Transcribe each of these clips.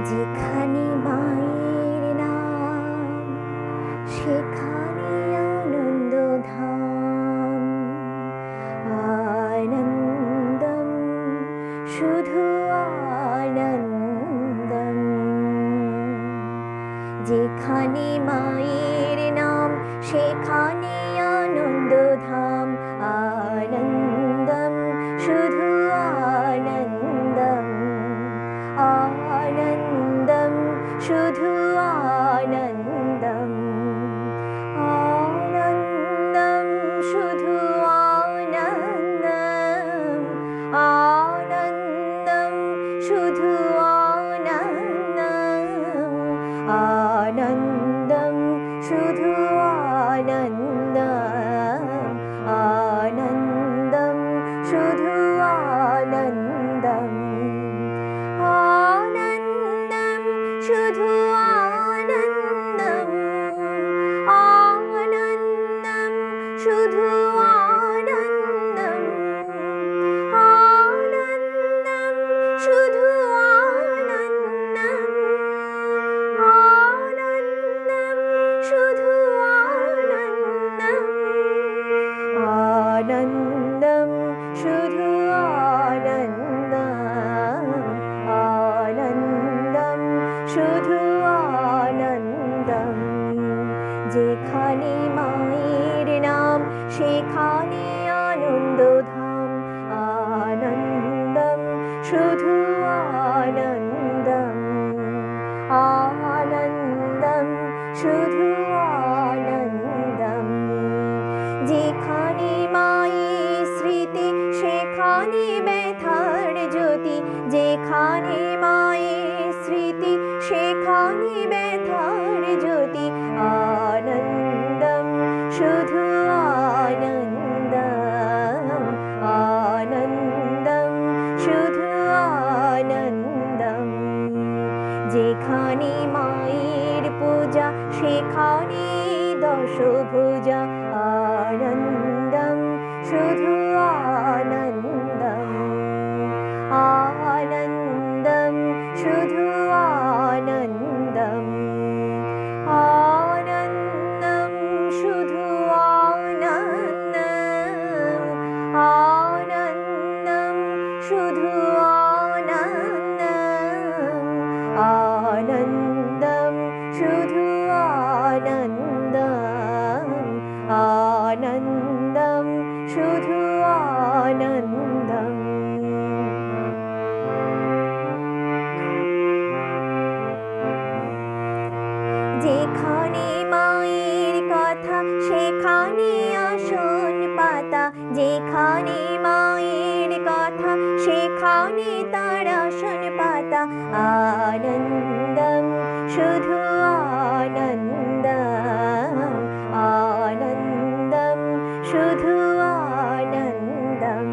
যেখানে মায়ের নাম সেখানে আনন্দধাম। আনন্দম শুধু আনন্দম। যেখানে মায়ের নাম সেখানে আনন্দধাম। আনন্দম শুধু আনন্দম। আনন্দম শুধু আনন্দম। আনন্দম শুধু আনন্দম। আনন্দম শুধু আনন্দম। আনন্দম শুধু আনন্দম। আনন্দম শুধু আনন্দম। আনন্দম শুধু আনন্দম। আনন্দম শুধু আনন্দম। আনন্দম শুধু আনন্দম। আনন্দম শুধু আনন্দম। আনন্দম শুধু আনন্দম। আনন্দম শুধু আনন্দম। যেখানে মায়ের নাম সেখানে আনন্দধাম। আনন্দম শুধু আনন্দম। আনন্দম শুধু আনন্দম। যেখানে মায়ের স্মৃতি সেখানে ব্যথার জ্যোতি। যেখানে মায়ের স্মৃতি সেখানে ব্যথার জ্যোতি। আনন্দম শুধু আনন্দম। আনন্দম শুধু আনন্দম। যেখানে মায়ের পূজা সেখানে দশভুজা। আনন্দম শুধু আনন্দম। আনন্দম শুধু আনন্দম। আনন্দম শুধু আনন্দম। আনন্দম শুধু আনন্দম। আনন্দম শুধু আনন্দম। আনন্দম শুধু আনন্দম। যেখানে মায়ের কথা সেখানে আসন পাতা। যেখানে মায়ের কথা সেখানে তার আসন পাতা। আনন্দম শুধু আনন্দম। আনন্দম শুধু আনন্দম।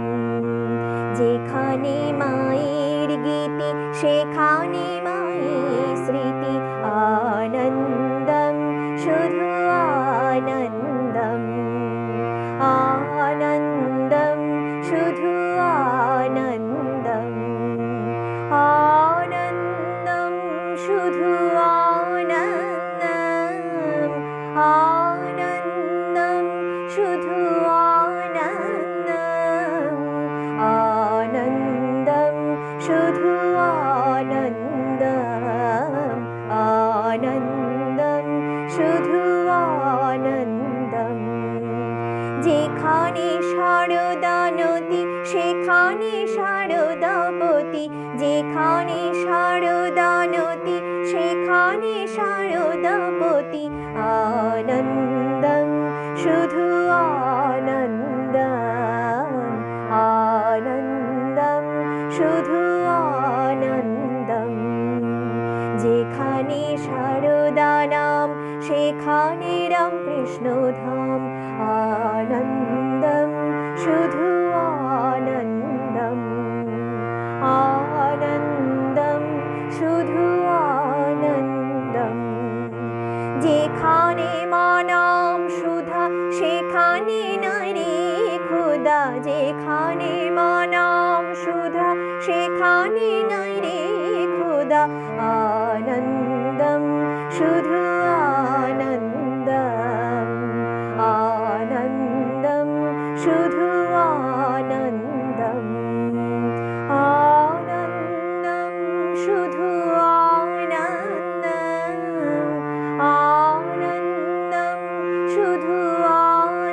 যেখানে মায়ের গীতি সেখানে মায়ের স্মৃতি। আনন্দম শুধু আনন্দম। আনন্দম শুধু আনন্দম। আনন্দম শুধু আনন্দম। আনন্দম শুধু আনন্দম। আনন্দম শুধু আনন্দম। আনন্দম শুধু আনন্দম। যেখানে শারদানতি সেখানে শারদাপতি। যেখানে শারদানতি সেখানে শারদাপতি। আনন্দম শুধু আনন্দম। আনন্দম শুধু আনন্দম। যেখানে শারদা নাম সেখানে রামকৃষ্ণ ধাম। আনন্দম শুধু আনন্দম। আনন্দম শুধু আনন্দম। যেখানে মা নাম সুধা সেখানে নারী ক্ষুধা। যেখানে মা নাম সুধা সেখানে নাই রে খোদা। শুধু আনন্দম আনন্দম শুধু আনন্দম আনন্দম শুধু আনন্দম আনন্দম শুধু আনন্দম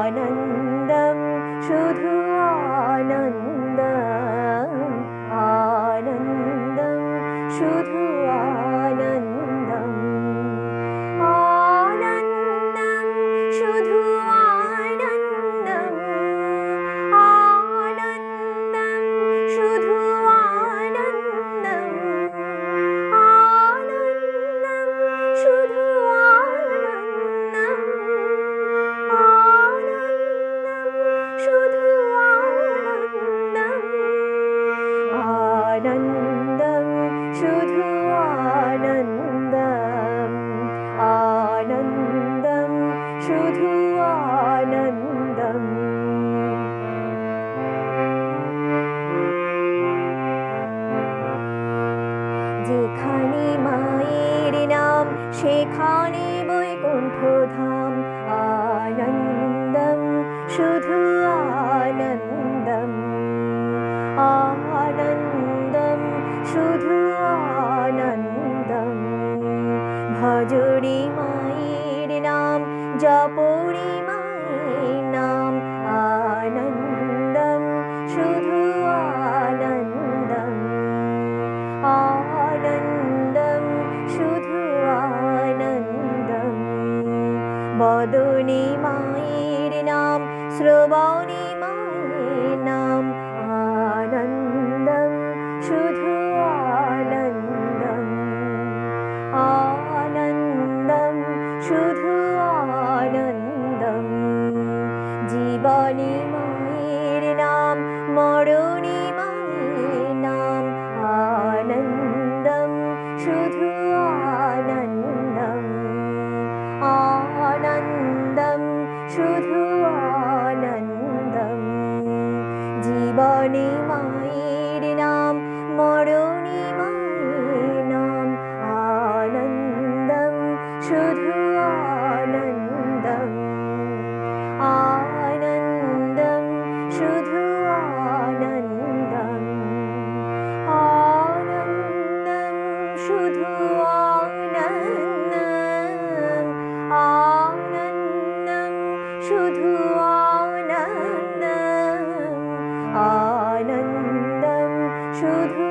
আনন্দম শুধু আনন্দম আনন্দম শুধু আনন্দম আনন্দম শুধু আনন্দম আনন্দম শুধু আনন্দম আনন্দম শুধু আনন্দম আনন্দম শুধু আনন্দম আনন্দম শুধু আনন্দম আনন্দম শুধু আনন্দম যেখানে মায়ের নাম সেখানে বৈকুণ্ঠ ধাম আনন্দম শুধু আনন্দম আনন্দম শুধু আনন্দম ভজরি মায়ের নাম জপরি মায়ের নাম আনন্দম শুধু আনন্দম আনন্দম শুধু আনন্দম বদনী মায়ের নাম শ্রবণী মায়ের নাম আনন্দম শুধু আনন্দম আনন্দম শুধু আনন্দম জীবনী মায়ের নাম মরণী মায়ের নাম আনন্দম শুধু আনন্দম আনন্দম শুধু আনন্দম জীবনী মায়ের নাম মরণী মায়ের নাম আনন্দম শুধু আনন্দম আনন্দম শুধু আনন্দম আনন্দম শুধু আনন্দম আনন্দম শুধু আনন্দম আনন্দম শুধু